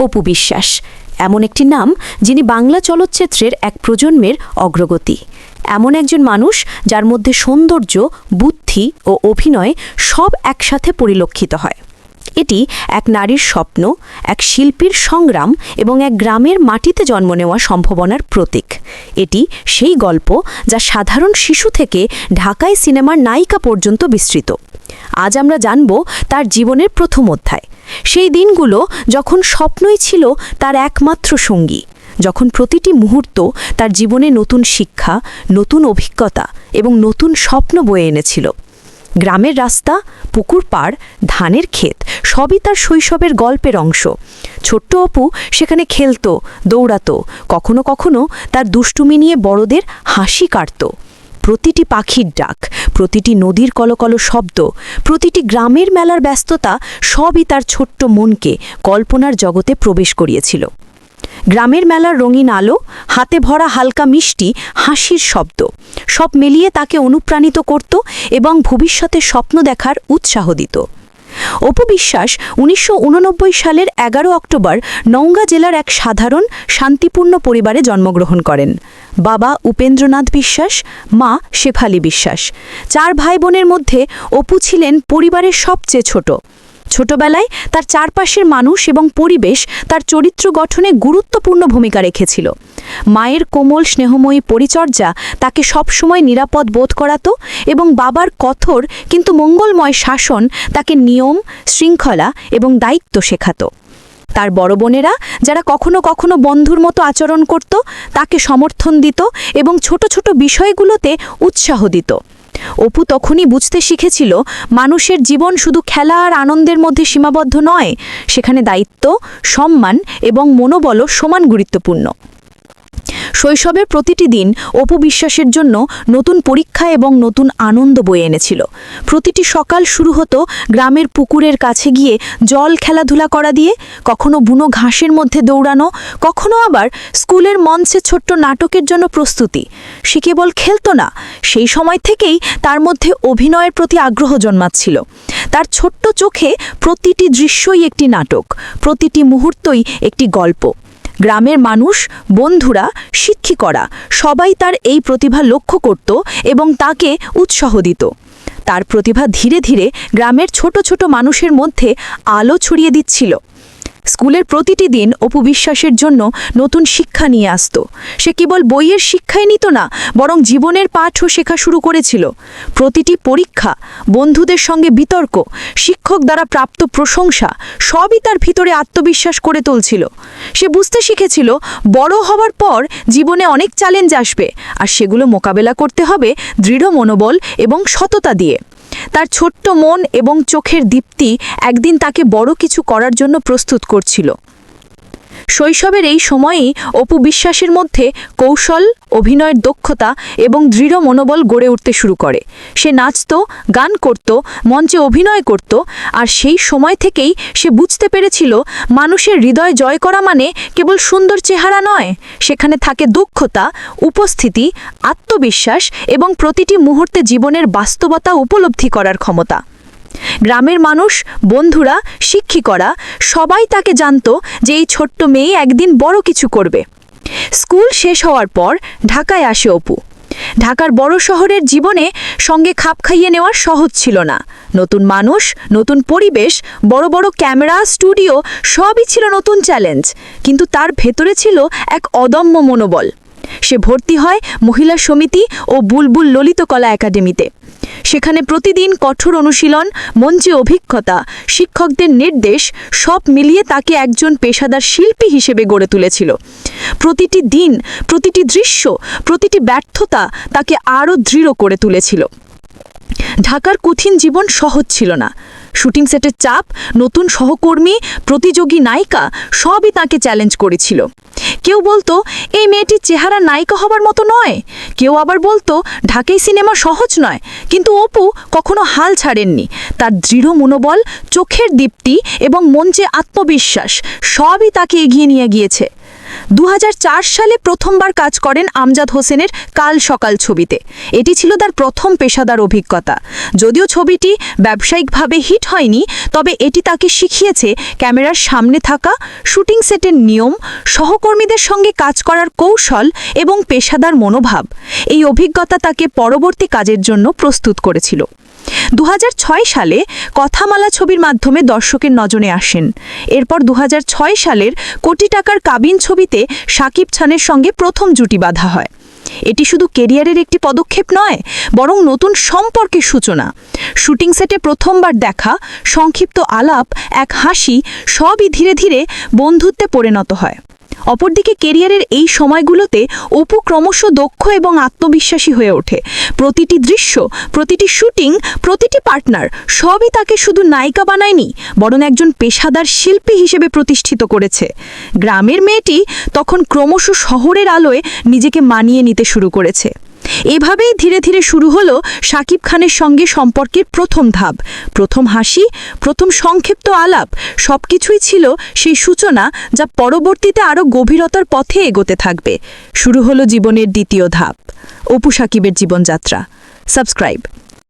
অপু বিশ্বাস এমন একটি নাম যিনি বাংলা চলচ্চিত্রের এক প্রজন্মের অগ্রগতি। এমন একজন মানুষ যার মধ্যে সৌন্দর্য, বুদ্ধি ও অভিনয় সব একসাথে পরিলক্ষিত হয়। এটি এক নারীর স্বপ্ন, এক শিল্পীর সংগ্রাম এবং এক গ্রামের মাটিতে জন্ম নেওয়া সম্ভাবনার প্রতীক। এটি সেই গল্প যা সাধারণ শিশু থেকে ঢাকাই সিনেমার নায়িকা পর্যন্ত বিস্তৃত। আজ আমরা জানব তার জীবনের প্রথম অধ্যায়, সেই দিনগুলো যখন স্বপ্নই ছিল তার একমাত্র সঙ্গী, যখন প্রতিটি মুহূর্ত তার জীবনে নতুন শিক্ষা, নতুন অভিজ্ঞতা এবং নতুন স্বপ্ন বয়ে এনেছিল। গ্রামের রাস্তা, পুকুর পাড়, ধানের ক্ষেত সবই তার শৈশবের গল্পের অংশ। ছোট্ট অপু সেখানে খেলতো, দৌড়াতো, কখনো কখনো তার দুষ্টুমি নিয়ে বড়দের হাসি কাটত। প্রতিটি পাখির ডাক, প্রতিটি নদীর কলকল শব্দ, প্রতিটি গ্রামের মেলার ব্যস্ততা সবই তার ছোট্ট মনকে কল্পনার জগতে প্রবেশ করিয়েছিল। গ্রামের মেলার রঙিন আলো, হাতে ভরা হালকা মিষ্টি, হাসির শব্দ সব মিলিয়ে তাকে অনুপ্রাণিত করত এবং ভবিষ্যতে স্বপ্ন দেখার উৎসাহ দিত। অপু বিশ্বাস ১৯৮৯ সালের ১১ অক্টোবর নওগাঁ জেলার এক সাধারণ শান্তিপূর্ণ পরিবারে জন্মগ্রহণ করেন। বাবা উপেন্দ্রনাথ বিশ্বাস, মা শেফালি বিশ্বাস। ৪ ভাই বোনের মধ্যে অপু ছিলেন পরিবারের সবচেয়ে ছোট। ছোটবেলায় তার চারপাশের মানুষ এবং পরিবেশ তার চরিত্র গঠনে গুরুত্বপূর্ণ ভূমিকা রেখেছিল। মায়ের কোমল স্নেহময়ী পরিচর্যা তাকে সবসময় নিরাপদ বোধ করাত এবং বাবার কঠোর কিন্তু মঙ্গলময় শাসন তাকে নিয়ম, শৃঙ্খলা এবং দায়িত্ব শেখাত। তার বড় বোনেরা, যারা কখনো কখনো বন্ধুর মতো আচরণ করত, তাকে সমর্থন দিত এবং ছোট ছোট বিষয়গুলোতে উৎসাহ দিত। অপু তখনই বুঝতে শিখেছিল মানুষের জীবন শুধু খেলা আর আনন্দের মধ্যে সীমাবদ্ধ নয়, সেখানে দায়িত্ব, সম্মান এবং মনোবলও সমান গুরুত্বপূর্ণ। শৈশবের প্রতিটি দিন অপু বিশ্বাসের জন্য নতুন পরীক্ষা এবং নতুন আনন্দ বয়ে এনেছিল। প্রতিটি সকাল শুরু হতো গ্রামের পুকুরের কাছে গিয়ে জল খেলাধুলা করা দিয়ে, কখনো বুনো ঘাসের মধ্যে দৌড়ানো, কখনো আবার স্কুলের মঞ্চে ছোট্ট নাটকের জন্য প্রস্তুতি। সে কেবল খেলত না, সেই সময় থেকেই তার মধ্যে অভিনয়ের প্রতি আগ্রহ জন্মাচ্ছিল। তার ছোট্ট চোখে প্রতিটি দৃশ্যই একটি নাটক, প্রতিটি মুহূর্তই একটি গল্প। গ্রামের মানুষ, বন্ধুরা, শিক্ষিকরা সবাই তার এই প্রতিভা লক্ষ্য করত এবং তাকে উৎসাহ দিত। তার প্রতিভা ধীরে ধীরে গ্রামের ছোট ছোট মানুষের মধ্যে আলো ছড়িয়ে দিচ্ছিল। স্কুলের প্রতিটি দিন অপু বিশ্বাসের জন্য নতুন শিক্ষা নিয়ে আসত। সে কেবল বইয়ের শিক্ষাই নিত না, বরং জীবনের পাঠও শেখা শুরু করেছিল। প্রতিটি পরীক্ষা, বন্ধুদের সঙ্গে বিতর্ক, শিক্ষক দ্বারা প্রাপ্ত প্রশংসা সবই তার ভিতরে আত্মবিশ্বাস করে তুলছিল। সে বুঝতে শিখেছিল বড় হওয়ার পর জীবনে অনেক চ্যালেঞ্জ আসবে, আর সেগুলো মোকাবেলা করতে হবে দৃঢ় মনোবল এবং সততা দিয়ে। তার ছোট্ট মন এবং চোখের দীপ্তি একদিন তাকে বড় কিছু করার জন্য প্রস্তুত করছিল। শৈশবের এই সময়েই অপু বিশ্বাসের মধ্যে কৌশল, অভিনয়ের দক্ষতা এবং দৃঢ় মনোবল গড়ে উঠতে শুরু করে। সে নাচত, গান করত, মঞ্চে অভিনয় করত, আর সেই সময় থেকেই সে বুঝতে পেরেছিল মানুষের হৃদয় জয় করা মানে কেবল সুন্দর চেহারা নয়, সেখানে থাকে দক্ষতা, উপস্থিতি, আত্মবিশ্বাস এবং প্রতিটি মুহূর্তে জীবনের বাস্তবতা উপলব্ধি করার ক্ষমতা। গ্রামের মানুষ, বন্ধুরা, শিক্ষিকরা সবাই তাকে জানত যে এই ছোট্ট মেয়ে একদিন বড় কিছু করবে। স্কুল শেষ হওয়ার পর ঢাকায় আসে অপু। ঢাকার বড় শহরের জীবনে সঙ্গে খাপ খাইয়ে নেওয়া সহজ ছিল না। নতুন মানুষ, নতুন পরিবেশ, বড় বড় ক্যামেরা, স্টুডিও সবই ছিল নতুন চ্যালেঞ্জ, কিন্তু তার ভেতরে ছিল এক অদম্য মনোবল। সে ভর্তি হয় মহিলা সমিতি ও বুলবুল ললিতকলা একাডেমিতে। সেখানে প্রতিদিন কঠোর অনুশীলন, মঞ্চে অভিজ্ঞতা, শিক্ষকদের নির্দেশ সব মিলিয়ে তাকে একজন পেশাদার শিল্পী হিসেবে গড়ে তুলেছিল। প্রতিটি দিন, প্রতিটি দৃশ্য, প্রতিটি ব্যর্থতা তাকে আরও দৃঢ় করে তুলেছিল। ঢাকার কঠিন জীবন সহজ ছিল না। শুটিং সেটের চাপ, নতুন সহকর্মী, প্রতিযোগী নায়িকা সবই তাকে চ্যালেঞ্জ করেছিল। কেউ বলতো এই মেয়েটির চেহারা নায়িকা হবার মতো নয়, কেউ আবার বলতো ঢাকাই সিনেমা সহজ নয়, কিন্তু অপু কখনো হাল ছাড়েননি। তার দৃঢ় মনোবল, চোখের দীপ্তি এবং মঞ্চে আত্মবিশ্বাস সবই তাকে এগিয়ে নিয়ে গিয়েছে। 2004 সালে প্রথমবার কাজ করেন আমজাদ হোসেনের কাল সকাল ছবিতে। এটি ছিল তার প্রথম পেশাদার অভিজ্ঞতা। যদিও ছবিটি ব্যবসায়িকভাবে হিট হয়নি, তবে এটি তাকে শিখিয়েছে ক্যামেরার সামনে থাকা, শুটিং সেটের নিয়ম, সহকর্মীদের সঙ্গে কাজ করার কৌশল এবং পেশাদার মনোভাব। এই অভিজ্ঞতা তাকে পরবর্তী কাজের জন্য প্রস্তুত করেছিল। 2006 সালে কথামালা ছবির মাধ্যমে দর্শকের নজরে আসেন। এরপর 2006 সালের কোটি টাকার কাবিন ছবিতে শাকিব খানের সঙ্গে প্রথম জুটি বাঁধা হয়। এটি শুধু কেরিয়ারের একটি পদক্ষেপ নয়, বরং নতুন সম্পর্কের সূচনা। শুটিং সেটে প্রথমবার দেখা, সংক্ষিপ্ত আলাপ, এক হাসি, সবই ধীরে ধীরে বন্ধুত্বে পরিণত হয়। অপরদিকে কেরিয়ারের এই সময়গুলোতে অপু ক্রমশ দক্ষ এবং আত্মবিশ্বাসী হয়ে ওঠে। প্রতিটি দৃশ্য, প্রতিটি শুটিং, প্রতিটি পার্টনার সবই তাকে শুধু নায়িকা বানায়নি, বরং একজন পেশাদার শিল্পী হিসেবে প্রতিষ্ঠিত করেছে। গ্রামের মেয়েটি তখন ক্রমশ শহরের আলোয় নিজেকে মানিয়ে নিতে শুরু করেছে। এভাবেই ধীরে ধীরে শুরু হলো শাকিব খানের সঙ্গে সম্পর্কের প্রথম ধাপ। প্রথম হাসি, প্রথম সংক্ষিপ্ত আলাপ, সবকিছুই ছিল সেই সূচনা, যা পরবর্তীতে আরও গভীরতার পথে এগোতে থাকবে। শুরু হলো জীবনের দ্বিতীয় ধাপ, অপু শাকিবের জীবনযাত্রা। সাবস্ক্রাইব।